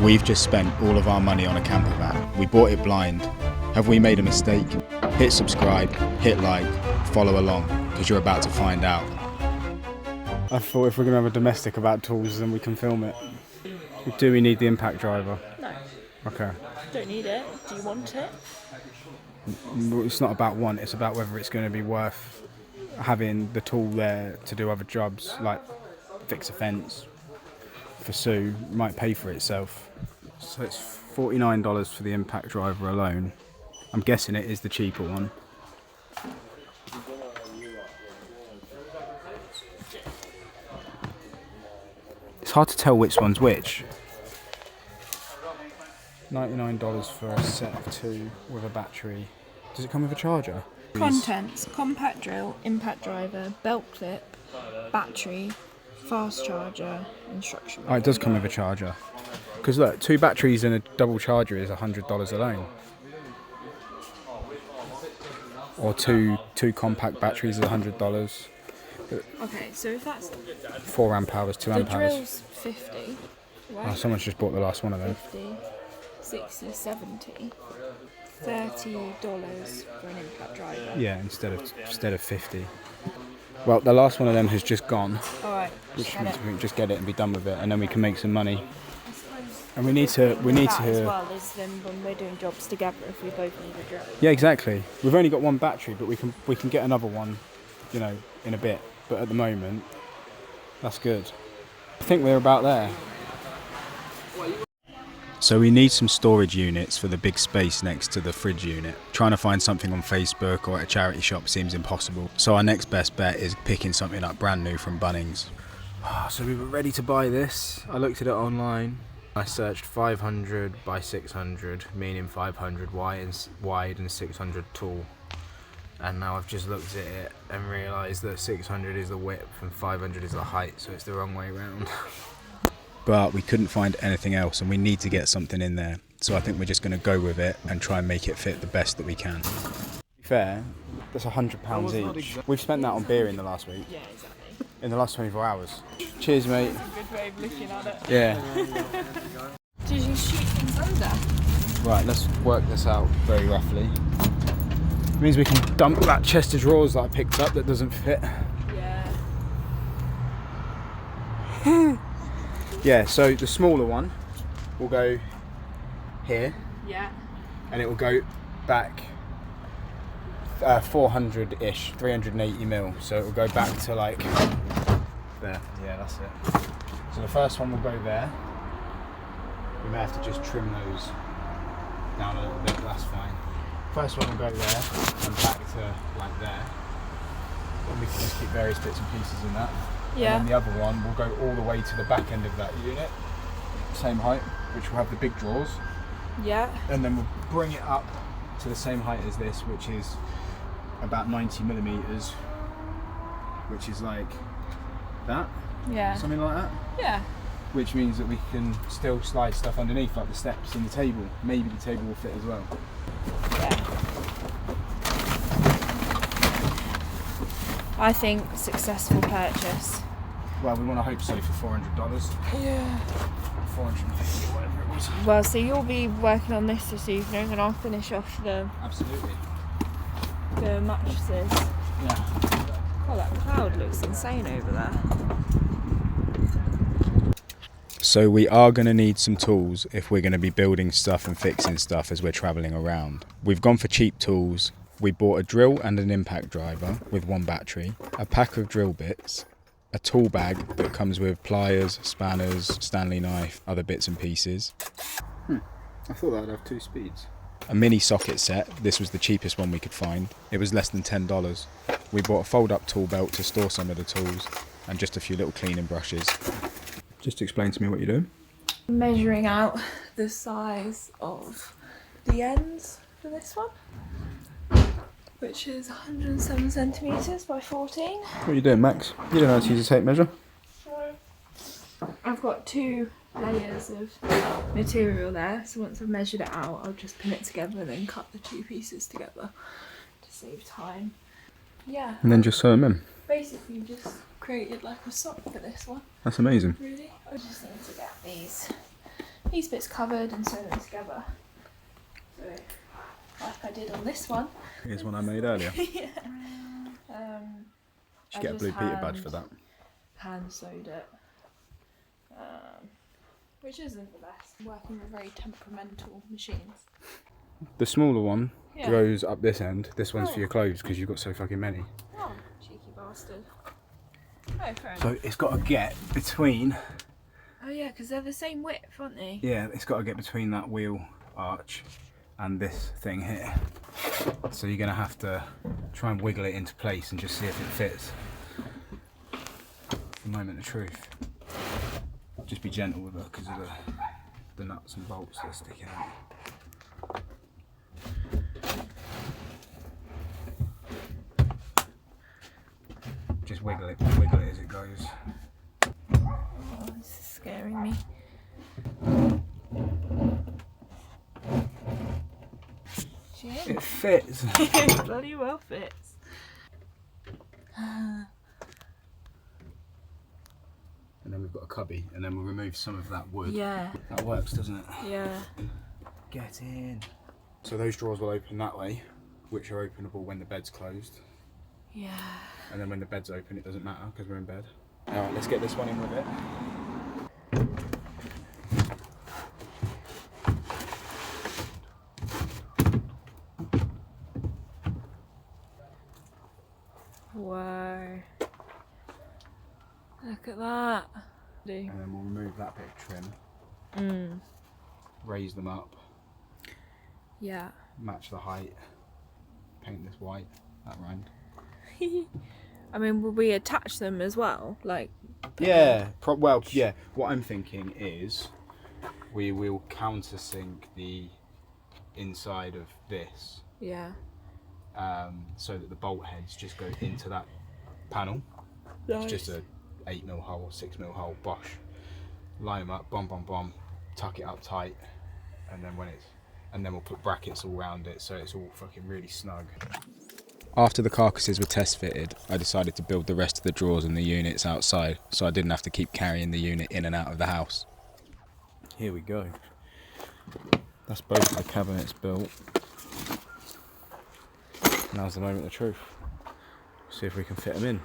We've just spent all of our money on a camper van. We bought it blind. Have we made a mistake? Hit subscribe, hit like, follow along, because you're about to find out. I thought if we're going to have a domestic about tools, then we can film it. Do we need the impact driver? No. Okay. Don't need it. Do you want it? It's not about want, it's about whether it's going to be worth having the tool there to do other jobs, like fix a fence for Sue. It might pay for itself. So it's $49 for the impact driver alone. I'm guessing it is the cheaper one. It's hard to tell which one's which. $99 for a set of two with a battery. Does it come with a charger? Contents: compact drill, impact driver, belt clip, battery, fast charger, instruction. Oh, it does come with a charger. Because look, two batteries and a double charger is $100 alone. Or two compact batteries is $100. Okay, so if that's 4 amp hours, 2 the amp hours. drill's 50, right? Oh, someone's just bought the last one of them. 50, 60, 70, $30 for an impact driver. Yeah, instead of 50. Well, the last one of them has just gone. Alright, Which means we can just get it and be done with it, and then we can make some money. And we need to. as well as then when we're doing jobs together, if we both need a drill. Yeah, exactly. We've only got one battery, but we can get another one, you know, in a bit. But at the moment, that's good. I think we're about there. So we need some storage units for the big space next to the fridge unit. Trying to find something on Facebook or at a charity shop seems impossible. So our next best bet is picking something up brand new from Bunnings. So we were ready to buy this. I looked at it online. I searched 500 by 600, meaning 500 wide and 600 tall. And now I've just looked at it and realised that 600 is the width and 500 is the height, so it's the wrong way around. But we couldn't find anything else and we need to get something in there. So I think we're just going to go with it and try and make it fit the best that we can. To be fair, that's £100 each. We've spent that on beer in the last week. Yeah, exactly. In the last 24 hours. Cheers, mate. That's a good way of looking at it. Yeah. Did you shoot things under? Right, let's work this out very roughly. It means we can dump that chest of drawers that I picked up that doesn't fit. Yeah. Yeah, so the smaller one will go here. Yeah. And it will go back 400-ish, 380 mil. So it will go back to like there. Yeah, that's it. So the first one will go there. We may have to just trim those down a little bit, but that's fine. First one will go there and back to like there. And we can just keep various bits and pieces in that. Yeah. And then the other one will go all the way to the back end of that unit. Same height, which will have the big drawers. Yeah. And then we'll bring it up to the same height as this, which is about 90 millimeters, which is like that. Yeah. Something like that. Yeah. Which means that we can still slide stuff underneath, like the steps and the table. Maybe the table will fit as well. Yeah. I think successful purchase. Well, we want to hope so for $400. Yeah. 450, whatever it was. Well, so you'll be working on this evening, and I'll finish off the Absolutely. mattresses. Yeah. Oh, that cloud looks insane over there. So we are going to need some tools if we're going to be building stuff and fixing stuff as we're travelling around. We've gone for cheap tools. We bought a drill and an impact driver with one battery, a pack of drill bits, a tool bag that comes with pliers, spanners, Stanley knife, other bits and pieces. I thought that would have 2 speeds. A mini socket set. This was the cheapest one we could find. It was less than $10. We bought a fold-up tool belt to store some of the tools and just a few little cleaning brushes. Just explain to me what you're doing. Measuring out the size of the ends for this one, which is 107 centimetres by 14. What are you doing, Max? You don't know how to use a tape measure? I've got 2 layers of material there, so once I've measured it out, I'll just pin it together and then cut the 2 pieces together to save time. Yeah. And then just sew them in. Basically just created like a sock for this one. That's amazing. Really? I just need to get these these bits covered and sew them together. So, like I did on this one. Here's one I made earlier. Yeah. Should get a Blue Peter badge for that. Hand sewed it. Which isn't the best. Working with very temperamental machines. The smaller one Yeah. goes up this end. This one's for Oh. your clothes because you've got so fucking many. Oh, cheeky bastard. Oh, fair enough. So it's got to get between. Oh yeah, because they're the same width, aren't they? Yeah, it's got to get between that wheel arch and this thing here. So you're going to have to try and wiggle it into place and just see if it fits. The moment of truth. Just be gentle with her because of the nuts and bolts that are sticking out. Just wiggle it as it goes. Oh, this is scaring me. She It fits. it bloody well fits. And then we've got a cubby, and then we'll remove some of that wood. Yeah, That works, doesn't it? yeah. Get in. So those drawers will open that way, which are openable when the bed's closed. Yeah. And then when the bed's open, it doesn't matter because we're in bed. Alright, let's get this one in with it. Wow. Look at that. And then we'll remove that bit of trim, raise them up, Yeah. match the height, paint this white, that round. I mean, will we attach them as well? Like. Yeah, well, yeah. What I'm thinking is we will countersink the inside of this Yeah. so that the bolt heads just go into that panel. Nice. It's just a 8mm hole, 6mm hole, bosh. Line them up, bomb, tuck it up tight, and then we'll put brackets all around it so it's all fucking really snug. After the carcasses were test fitted, I decided to build the rest of the drawers and the units outside so I didn't have to keep carrying the unit in and out of the house. Here we go. That's both our cabinets built. Now's the moment of truth. See if we can fit them in.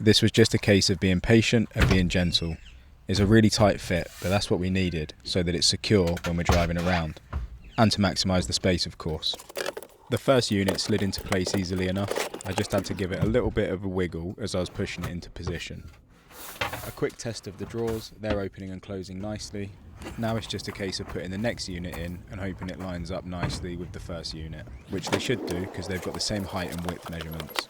This was just a case of being patient and being gentle. It's a really tight fit, but that's what we needed so that it's secure when we're driving around. And to maximise the space, of course. The first unit slid into place easily enough. I just had to give it a little bit of a wiggle as I was pushing it into position. A quick test of the drawers, they're opening and closing nicely. Now it's just a case of putting the next unit in and hoping it lines up nicely with the first unit, which they should do because they've got the same height and width measurements.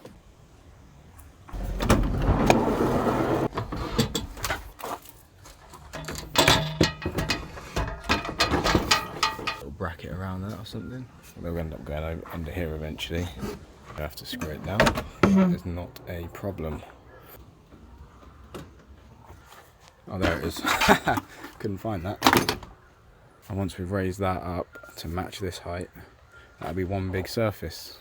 Little bracket around that or something. They'll end up going under here eventually. I have to screw it down. That is not a problem. Oh, there it is. Couldn't find that. And once we've raised that up to match this height, that'll be one big surface.